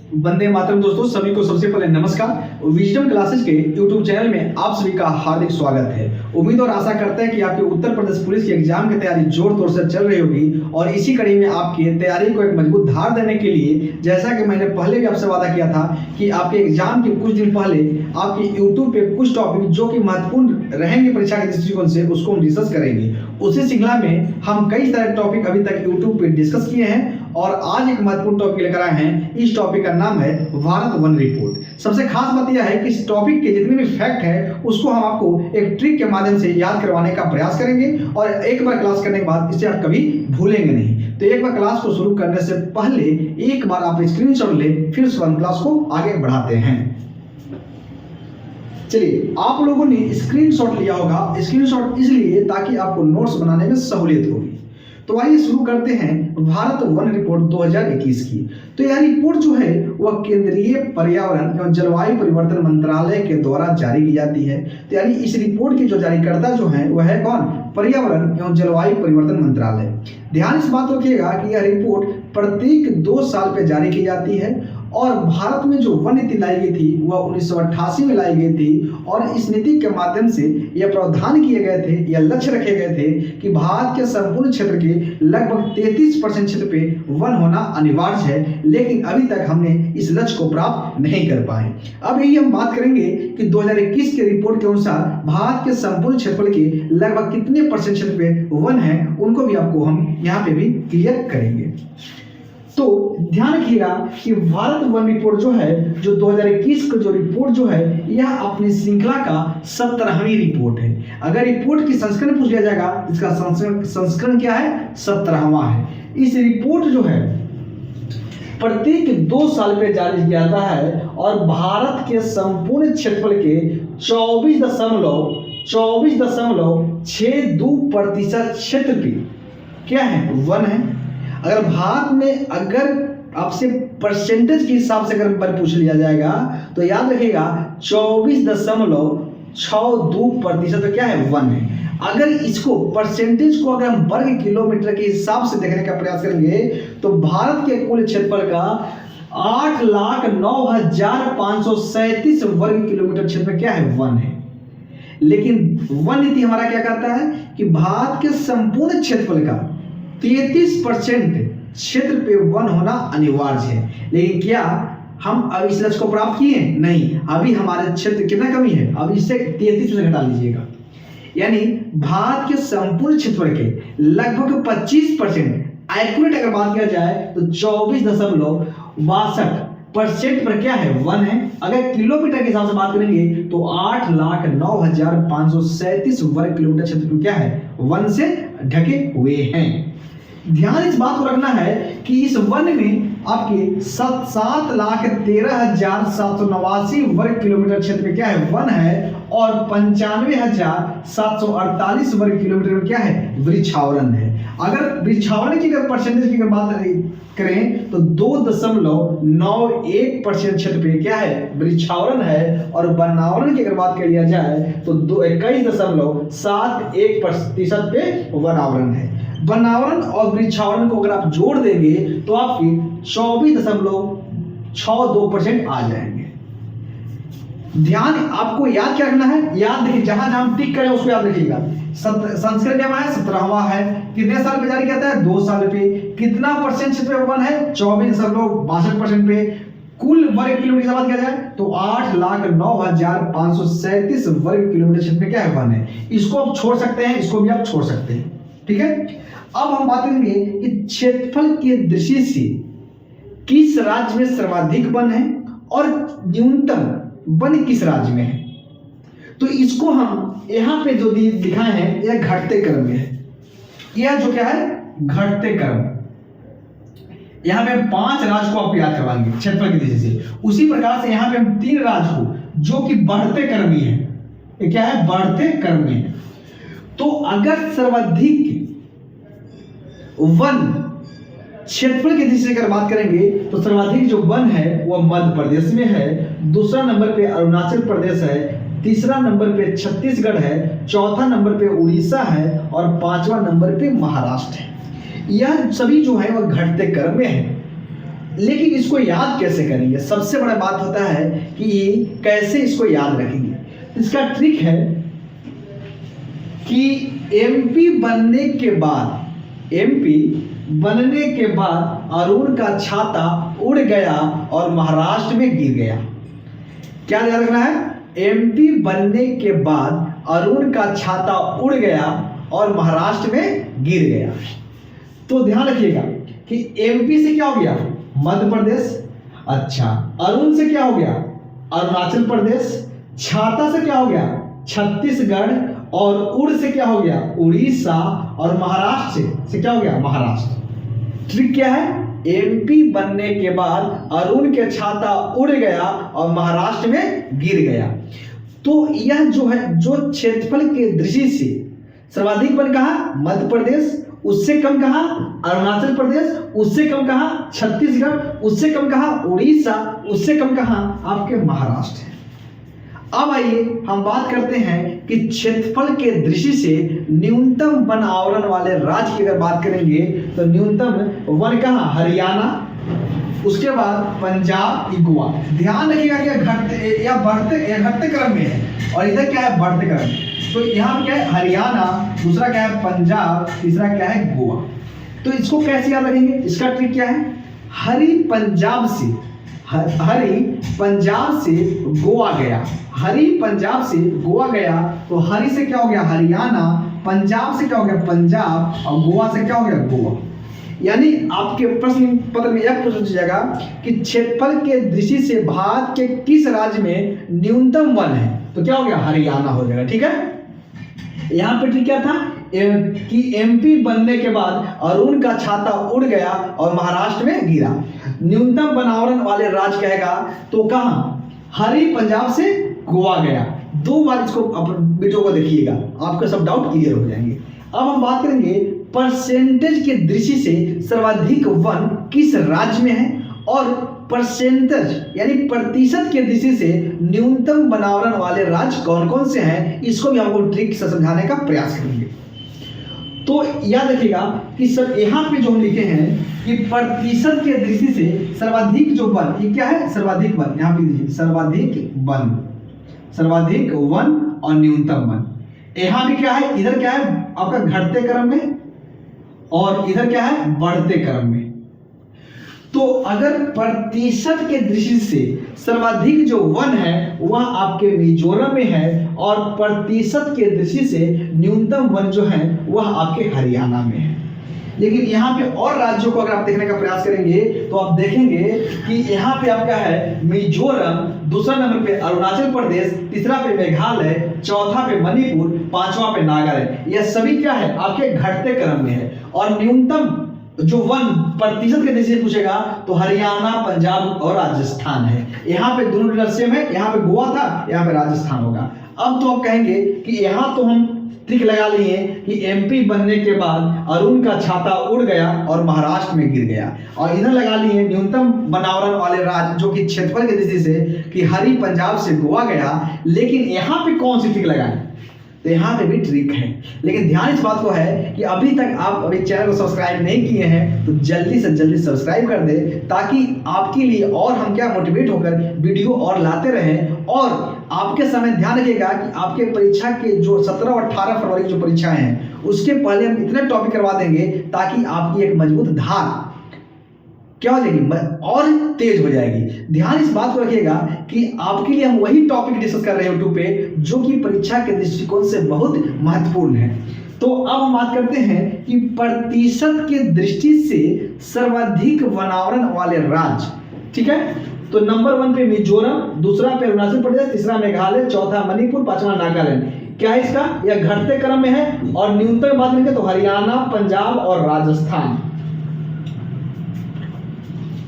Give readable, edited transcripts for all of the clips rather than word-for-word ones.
वंदे मातरम। दोस्तों सभी को सबसे पहले नमस्कार। विजडम क्लासेस के यूट्यूब चैनल में आप सभी का हार्दिक स्वागत है। उम्मीद और आशा करते हैं कि आपके उत्तर प्रदेश पुलिस की एग्जाम की तैयारी जोर तोड़ से चल रही होगी और इसी कड़ी में आपकी तैयारी को एक मजबूत धार देने के लिए, जैसा कि मैंने पहले भी आपसे वादा किया था कि आपके एग्जाम के कुछ दिन पहले आपके यूट्यूब पे कुछ टॉपिक जो कि महत्वपूर्ण रहेंगे परीक्षा के दृष्टिकोण से, उसको हम डिस्कस करेंगे। उसी श्रृंखला में हम कई सारे टॉपिक अभी तक यूट्यूब पे डिस्कस किए हैं और आज एक महत्वपूर्ण टॉपिक लेकर आए हैं। इस टॉपिक का नाम है भारत वन रिपोर्ट। सबसे खास बात यह है कि इस टॉपिक के जितने भी फैक्ट है उसको हम आपको एक ट्रिक के माध्यम से याद करवाने का प्रयास करेंगे और एक बार क्लास करने के बाद इसे आप कभी भूलेंगे नहीं। तो एक बार क्लास को शुरू करने से पहले एक बार आप स्क्रीनशॉट ले, फिर उस क्लास को आगे बढ़ाते हैं। चलिए, आप लोगों ने स्क्रीनशॉट लिया होगा। स्क्रीनशॉट इसलिए ताकि आपको नोट्स बनाने में सहूलियत होगी। तो आइए शुरू करते हैं भारत वन रिपोर्ट 2021 की। तो यह रिपोर्ट जो है वह केंद्रीय पर्यावरण एवं जलवायु परिवर्तन मंत्रालय के द्वारा जारी की जाती है। तो यानी इस रिपोर्ट की जो जारीकर्ता जो है वह है कौन? पर्यावरण एवं जलवायु परिवर्तन मंत्रालय। ध्यान इस बात रखिएगा कि यह रिपोर्ट प्रत्येक 2 साल पे जारी की जाती है और भारत में जो वन नीति लाई गई थी वह 1988 में लाई गई थी और इस नीति के माध्यम से यह प्रावधान किए गए थे, यह लक्ष्य रखे गए थे कि भारत के संपूर्ण क्षेत्र के लगभग 33% क्षेत्र पे वन होना अनिवार्य है। लेकिन अभी तक हमने इस लक्ष्य को प्राप्त नहीं कर पाए। अब यही हम बात करेंगे कि 2021 के रिपोर्ट के अनुसार भारत के संपूर्ण क्षेत्रफल के लगभग कितने परसेंट क्षेत्र पे वन है, उनको भी आपको हम यहाँ पे भी क्लियर करेंगे। तो ध्यान रखिएगा कि भारत वन रिपोर्ट जो है, जो 2021 का जो रिपोर्ट जो है, यह अपनी श्रृंखला का 17वीं रिपोर्ट है। अगर रिपोर्ट की संस्करण पूछ लिया जाएगा, इसका संस्करण क्या है? 17वां है। इस रिपोर्ट जो है प्रत्येक 2 साल पे जारी किया जाता है और भारत के संपूर्ण क्षेत्रफल के 24.62% क्षेत्र पे क्या है? वन है। अगर भारत में अगर आपसे परसेंटेज के हिसाब से अगर वन पूछ लिया जाएगा तो याद रखिएगा 24.62% तो क्या है? वन है। अगर इसको परसेंटेज को अगर हम वर्ग किलोमीटर के हिसाब से देखने का प्रयास करेंगे तो भारत के कुल क्षेत्रफल का 8,09,537 वर्ग किलोमीटर क्षेत्र क्या है? वन है। लेकिन वन नीति हमारा क्या कहता है कि भारत के संपूर्ण क्षेत्रफल का 33% क्षेत्र पे वन होना अनिवार्य है। लेकिन क्या हम अब इस लक्ष्य को प्राप्त किए? नहीं। अभी हमारे क्षेत्र कितना कमी है? अब इससे 33% घटा लीजिएगा। यानी भारत के संपूर्ण क्षेत्रफल के लगभग 25%, एक्यूरेट अगर बात किया जाए तो 24.62% पर क्या है? वन है। अगर किलोमीटर के हिसाब से बात करेंगे तो 8,09,537 वर्ग किलोमीटर क्षेत्र में क्या है? वन से ढके हुए हैं। ध्यान इस बात को रखना है कि इस वन में आपके 7,13,789 वर्ग किलोमीटर क्षेत्र में क्या है? वन है और 95,748 वर्ग किलोमीटर में क्या है? वृक्षावरण है। अगर वृक्षावरण की अगर परसेंटेज की बात करें तो 2.91% क्षेत्र पे क्या है? वृक्षावरण है और वनावरण की अगर बात कर लिया जाए तो 21.71% पे वनावरण है। वनावरण और वृक्षावरण को अगर आप जोड़ देंगे तो आपके 24.62% आ जाएंगे। ध्यान आपको याद क्या रखना है? याद देखिए, जहां जहां टिक करें उसको याद रखिएगा। संस्करण क्या है? 17वां है। कितने साल पे जारी किया था? 2 साल पे। कितना परसेंट क्षेत्र पे वन है? 24.62% पे। कुल वर्ग किलोमीटर की बात किया जाए तो 8,09,537 वर्ग किलोमीटर क्षेत्र में क्या है? वन है। इसको आप छोड़ सकते हैं, इसको भी आप छोड़ सकते हैं। ठीक है। अब हम बात करेंगे कि क्षेत्रफल की दृष्टि से किस राज्य में सर्वाधिक वन है और न्यूनतम वन किस राज्य में है। तो इसको हम यहाँ पे जो दिखाए हैं यह घटते क्रम में है। यह जो क्या है? घटते क्रम। यहाँ पे हम 5 राज्य को आपको याद करवाएंगे क्षेत्रफल की दृष्टि से। उसी प्रकार से यहाँ पे हम 3 राज्य को जो कि बढ़ते क्रम में है। ये क्या है? बढ़ते क्रम में है। तो अगर सर्वाधिक वन क्षेत्रफल की दृष्टि से अगर बात करेंगे तो सर्वाधिक जो वन है वह मध्य प्रदेश में है। दूसरा नंबर पे अरुणाचल प्रदेश है। तीसरा नंबर पे छत्तीसगढ़ है। चौथा नंबर पे उड़ीसा है और 5वां नंबर पे महाराष्ट्र है। यह सभी जो है वह घटते क्रम में है। लेकिन इसको याद कैसे करेंगे, सबसे बड़ा बात होता है कि कैसे इसको याद रखेंगे। इसका ट्रिक है कि एमपी बनने के बाद अरुण का छाता उड़ गया और महाराष्ट्र में गिर गया। क्या याद रखना है, एमपी बनने के बाद अरुण का छाता उड़ गया और महाराष्ट्र में गिर गया। तो ध्यान रखिएगा कि एमपी से क्या हो गया, मध्य प्रदेश, अच्छा अरुण से क्या हो गया, अरुणाचल प्रदेश, छाता से क्या हो गया, छत्तीसगढ़, और उड़ से क्या हो गया, उड़ीसा, और महाराष्ट्र से क्या हो गया, महाराष्ट्र। ट्रिक क्या है, एमपी बनने के बाद अरुण के छाता उड़ गया और महाराष्ट्र में गिर गया। तो यह जो है, जो क्षेत्रफल के दृष्टि से सर्वाधिक बन कहा मध्य प्रदेश, उससे कम कहा अरुणाचल प्रदेश, उससे कम कहा छत्तीसगढ़, उससे कम कहा उड़ीसा, उससे कम कहा आपके महाराष्ट्र है। अब आइए हम बात करते हैं कि क्षेत्रफल के दृष्टि से न्यूनतम वन आवरण वाले राज्य की अगर बात करेंगे तो न्यूनतम वन कहाँ, हरियाणा, उसके बाद पंजाब, गोवा। ध्यान रखिएगा कि घटते क्रम में है और इधर क्या है, बढ़ते क्रम में। तो यहाँ क्या है, हरियाणा, दूसरा क्या है पंजाब, तीसरा क्या है गोवा। तो इसको कैसे याद रखेंगे, इसका ट्रिक क्या है, हरि पंजाब से गोवा गया, हरि पंजाब से गोवा गया, तो हरि से क्या हो गया हरियाणा, पंजाब से क्या हो गया पंजाब, और गोवा से क्या हो गया गोवा। यानी आपके प्रश्न पत्र में यह पूछा जाएगा कि क्षेत्रफल के दृष्टि से भारत के किस राज्य में न्यूनतम वन है, तो क्या हो गया हरियाणा हो जाएगा। ठीक है, यहाँ पे ठीक क्या था कि एमपी बनने के बाद अरुण का छाता उड़ गया और महाराष्ट्र में गिरा। न्यूनतम वनावरण वाले राज्य कहेगा तो कहाँ, हरि पंजाब से गोवा गया। दो बार इसको वीडियो को देखिएगा, आपके सब डाउट क्लियर हो जाएंगे। अब हम बात करेंगे परसेंटेज के दृष्टि से सर्वाधिक वन किस राज्य में है, और परसेंटेज यानी प्रतिशत के दृष्टि से न्यूनतम वनावरण वाले राज्य कौन कौन से हैं, इसको भी हमको ट्रिक से समझाने का प्रयास करेंगे। तो याद रखिएगा कि सर यहाँ पे जो हम लिखे हैं कि प्रतिशत के दृष्टि से सर्वाधिक जो वन, ये क्या है सर्वाधिक वन, यहाँ पे लीजिए सर्वाधिक वन और न्यूनतम वन। यहाँ भी क्या है, इधर क्या है आपका घटते क्रम में और इधर क्या है बढ़ते क्रम में। तो अगर प्रतिशत के दृष्टि से सर्वाधिक जो वन है वह आपके मिजोरम में है, और प्रतिशत के दृष्टि से न्यूनतम वन जो है वह आपके हरियाणा में है। लेकिन यहाँ पे और राज्यों को अगर आप देखने का प्रयास करेंगे तो आप देखेंगे कि यहाँ पे आपका है मिजोरम, दूसरा नंबर पे अरुणाचल प्रदेश, तीसरा पे मेघालय, चौथा पे मणिपुर, पांचवा पे नागालैंड। यह सभी क्या है आपके घटते क्रम में है। और न्यूनतम जो वन प्रतिशत के दृष्टि से पूछेगा तो हरियाणा, पंजाब और राजस्थान है। यहाँ पे दोनों सेम है, यहाँ पे गोवा था, यहाँ पे राजस्थान होगा। अब तो आप कहेंगे कि यहाँ तो हम ट्रिक लगा लिए कि एमपी बनने के बाद अरुण का छाता उड़ गया और महाराष्ट्र में गिर गया, और इधर लगा लिए न्यूनतम वनावरण वाले राज्य जो कि क्षेत्रफल की दृष्टि से कि हरि पंजाब से गोवा गया। लेकिन यहाँ पे कौन सी ट्रिक लगाए, तो यहाँ पे भी ट्रिक है। लेकिन ध्यान इस बात को है कि अभी तक आप अभी चैनल को सब्सक्राइब नहीं किए हैं तो जल्दी से जल्दी सब्सक्राइब कर दे, ताकि आपके लिए और हम क्या मोटिवेट होकर वीडियो और लाते रहें। और आपके समय ध्यान रखिएगा कि आपके परीक्षा के जो 17 और 18 फरवरी की जो परीक्षाएं हैं उसके पहले हम इतने टॉपिक करवा देंगे ताकि आपकी एक मजबूत धार क्या हो जाएगी और तेज हो जाएगी। ध्यान इस बात को रखिएगा कि आपके लिए हम वही टॉपिक डिस्कस कर रहे हैं यूट्यूब पे जो कि परीक्षा के दृष्टिकोण से बहुत महत्वपूर्ण है। तो अब हम बात करते हैं कि प्रतिशत के दृष्टि से सर्वाधिक वनावरण वाले राज्य। ठीक है, तो नंबर 1 पे मिजोरम, दूसरा पे अरुणाचल प्रदेश, तीसरा मेघालय, चौथा मणिपुर, पांचवा नागालैंड। क्या है इसका, यह घटते क्रम में है। और न्यूनतम बात करेंगे तो हरियाणा, पंजाब और राजस्थान।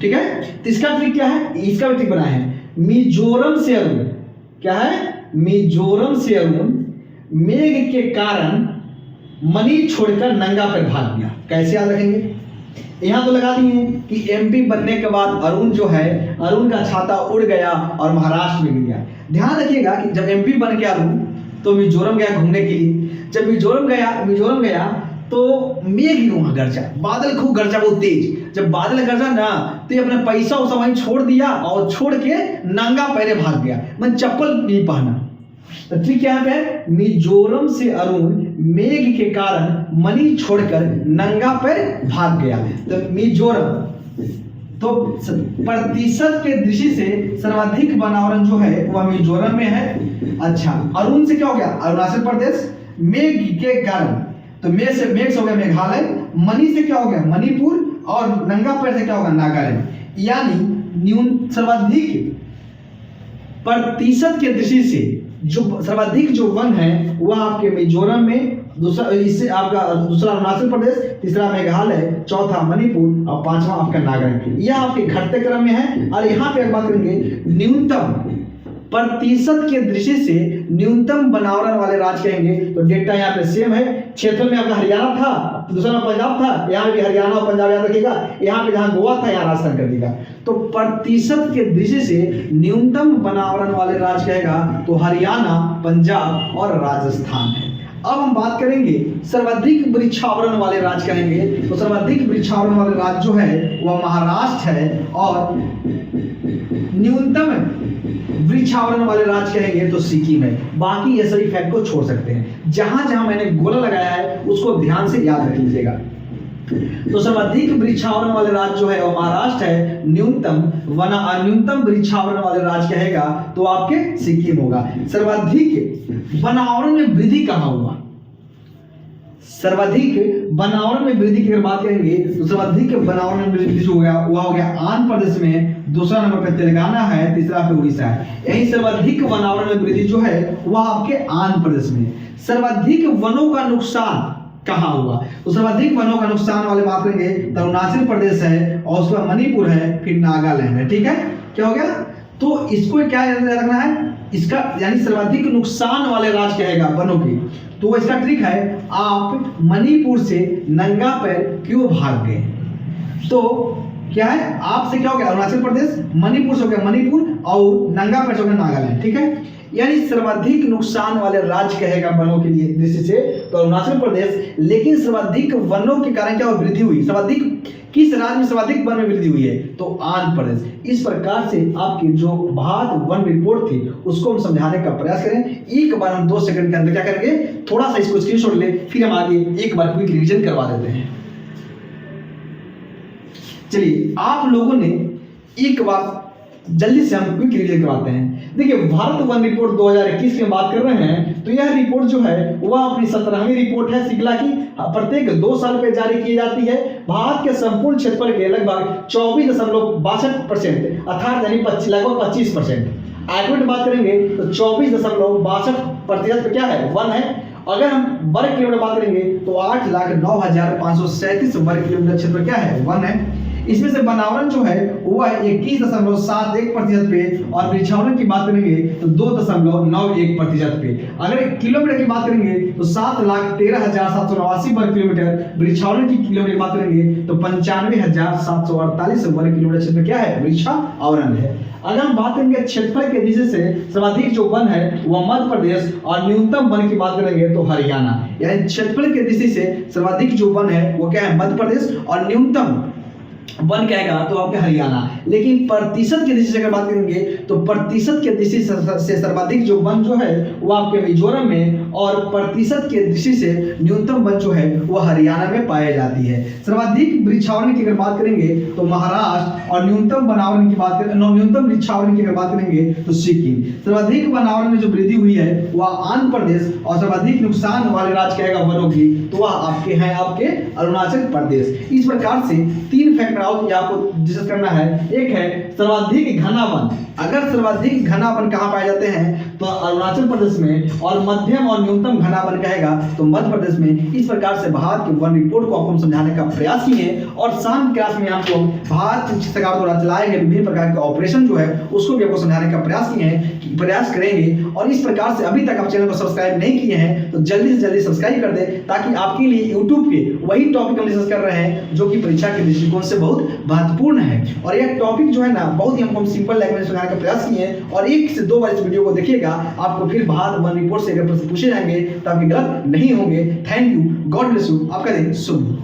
ठीक है, तो इसका ट्रिक क्या है, इसका भी ट्रिक बनाया है। मिजोरम से अरुण, क्या है मिजोरम से अरुण मेघ के कारण मणि छोड़कर नंगा पर भाग गया। कैसे याद रखेंगे, यहां तो लगा दिए कि एमपी बनने के बाद अरुण जो है अरुण का छाता उड़ गया और महाराष्ट्र में गिर गया। ध्यान रखिएगा कि जब एमपी बन गया अरुण तो मिजोरम गया घूमने के लिए। जब मिजोरम गया तो मेघ वहां गरजा, बादल खूब गरजा बहुत तेज। जब बादल गरजा ना तो ये अपना पैसा उस वहीं छोड़ दिया और छोड़ के नंगा पैरे भाग गया, मैं चप्पल नहीं पहना। तो ठीक यहाँ पे मिजोरम से अरुण मेघ के कारण मणि छोड़कर नंगा पैर भाग गया। तो मिजोरम तो प्रतिशत के दृष्टि से सर्वाधिक वनावरण जो है वह मिजोरम में है। अच्छा, अरुण से क्या हो गया? अरुणाचल प्रदेश। मेघ के कारण, तो मेघ से हो गया मेघालय। मणि से क्या हो गया? मणिपुर। और नंगा पैर से क्या होगा? नागालैंड। यानी सर्वाधिक प्रतिशत के दृष्टि से जो सर्वाधिक जो वन है वह आपके मिजोरम में, दूसरा इससे आपका दूसरा अरुणाचल प्रदेश, तीसरा मेघालय, चौथा मणिपुर और पांचवा आपका नागालैंड। यह आपके घटते क्रम में है। और यहाँ पे बात करेंगे न्यूनतम प्रतिशत के दृष्टि से न्यूनतम वनावरण वाले राज्य कहेंगे तो डेटा यहाँ पे सेम है। क्षेत्र में आपका हरियाणा था, दूसरा में पंजाब था, यहाँ भी हरियाणा और पंजाब याद रखिएगा। यहाँ पे जहाँ गोवा था यहाँ राजस्थान कर देगा। तो प्रतिशत के दृष्टि से न्यूनतम वनावरण वाले राज्य कहेगा तो हरियाणा, पंजाब और राजस्थान है। अब हम बात करेंगे सर्वाधिक वृक्षावरण वाले राज्य कहेंगे तो सर्वाधिक वृक्षावरण वाले राज्य जो है वह महाराष्ट्र है। और न्यूनतम वृक्षावरण वाले राज्य कहेंगे तो सिक्किम है। बाकी ये सभी फैक्ट को छोड़ सकते हैं। जहां जहां मैंने गोला लगाया है उसको ध्यान से याद रख लीजिएगा। तो सर्वाधिक वृक्षावरण वाले राज्य जो है वो महाराष्ट्र है। न्यूनतम वृक्षावरण वाले राज्य कहेगा तो आपके सिक्किम होगा। सर्वाधिक वनावरण में वृद्धि कहाँ हुआ? सर्वाधिक वनावरण में वृद्धि की अगर बात करेंगे तो सर्वाधिक वनावरण में वृद्धि जो हो गया वह हो गया आंध्र प्रदेश में, दूसरा नंबर पर तेलंगाना है, तीसरा पे उड़ीसा है। यही सर्वाधिक वनावरण में वृद्धि जो है वह आपके आंध्र प्रदेश में। सर्वाधिक वनों का नुकसान कहाँ हुआ? तो सर्वाधिक वनों का नुकसान वाले बात करेंगे तो अरुणाचल प्रदेश है और उसके बाद मणिपुर है, फिर नागालैंड है। ठीक है, क्या हो गया? तो इसको क्या याद रखना है? इसका यानी सर्वाधिक नुकसान वाले राज्य कहेगा वनों की। तो इसका ट्रिक है, आप मणिपुर से नंगा पैर क्यों भाग गए? तो क्या है? आपसे क्या हो गया? अरुणाचल प्रदेश, मणिपुर से हो गया मणिपुर और नंगा पैर से हो गया नागालैंड। ठीक है, यानी सर्वाधिक नुकसान वाले राज्य कहेगा वनों के लिए दृष्टि से तो अरुणाचल प्रदेश। लेकिन सर्वाधिक वनों के कारण क्या वृद्धि हुई? सर्वाधिक किस राज्य में सर्वाधिक वन में वृद्धि हुई है? तो आंध्र प्रदेश। इस प्रकार से आपकी जो भारत वन रिपोर्ट थी उसको हम समझाने का प्रयास करें। एक बार हम 2 सेकंड के अंदर क्या करेंगे, थोड़ा सा इसको स्क्रीनशॉट ले, फिर हम आगे एक बार क्विक रिवीजन करवा देते हैं। चलिए, आप लोगों ने एक बार जल्दी से हम क्विक रिवीजन करवाते हैं। देखिए, भारत वन रिपोर्ट 2021 की बात कर रहे हैं तो यह रिपोर्ट जो है वह अपनी 17वीं रिपोर्ट है श्रृंखला की। प्रत्येक 2 साल पे जारी की जाती है। भारत के संपूर्ण क्षेत्रफल के लगभग 24.62% अर्थात यानी लगभग 25%। एक्यूरेट बात करेंगे तो 24.62% पे क्या है? वन है। अगर हम वर्ग किलोमीटर बात करेंगे तो 8,09,537 वर्ग किलोमीटर क्षेत्र क्या है? वन है। इसमें से वनावरण जो है वह 21.71% पे और वृक्षावरण की बात करेंगे तो 2.91% पे। अगर किलोमीटर की बात करेंगे तो 7,13,789 वर्ग किलोमीटर, वृक्षावरण की किलोमीटर की बात करेंगे तो 95,748 वर्ग किलोमीटर क्षेत्र क्या है? वृक्षावरण है। अगर हम बात करेंगे क्षेत्रफल के दृष्टि से सर्वाधिक जो वन है वह मध्य प्रदेश और न्यूनतम वन की बात करेंगे तो हरियाणा। यानी क्षेत्रफल के दृष्टि से सर्वाधिक जो वन है वो क्या है? मध्य प्रदेश और न्यूनतम वन कहेगा तो आपके हरियाणा। लेकिन प्रतिशत की दृष्टि से अगर बात करेंगे तो प्रतिशत के दृष्टि से सर्वाधिक जो वन जो है वो आपके मिजोरम में और प्रतिशत के दृष्टि से न्यूनतम वन जो है वो हरियाणा में पाई जाती है। सर्वाधिक वृक्षावरण की अगर बात करेंगे तो महाराष्ट्र और न्यूनतम वनावरण की बात करें न्यूनतम वृक्षावरण की अगर बात करेंगे तो सिक्किम। सर्वाधिक वनावरण में जो वृद्धि हुई है वह आंध्र प्रदेश और सर्वाधिक नुकसान वाले राज्य कहेगा वनों की तो वह आपके हैं आपके अरुणाचल प्रदेश। इस प्रकार से 3 फैक्टर आपको डिस्कस करना है। एक है सर्वाधिक घना वन। अगर सर्वाधिक घना वन कहाँ पाए जाते हैं तो अरुणाचल प्रदेश में, और मध्यम और न्यूनतम घना वन कहेगा तो मध्य प्रदेश में। इस प्रकार से भारत के वन रिपोर्ट को आपको समझाने का प्रयास किए और शाम क्लास में आपको भारत सरकार द्वारा चलाए गए विभिन्न प्रकार के ऑपरेशन जो है उसको भी आपको समझाने का प्रयास करेंगे। और इस प्रकार से अभी तक आप चैनल को सब्सक्राइब नहीं किए हैं तो जल्दी से जल्दी सब्सक्राइब कर दे ताकि आपके लिए यूट्यूब के वही टॉपिक हम डिस्कस कर रहे हैं जो कि परीक्षा के दृष्टिकोण से बहुत महत्वपूर्ण है। और यह टॉपिक जो है ना बहुत ही हमको सिंपल लैंग्वेज में समझाने का प्रयास किए हैं। और 1 से 2 बार इस वीडियो को देखिएगा, आपको फिर भारत वन रिपोर्ट से अगर प्रश्न पूछे जाएंगे तो आपके गलत नहीं होंगे। Thank you, God bless you, आपका दिन शुभ।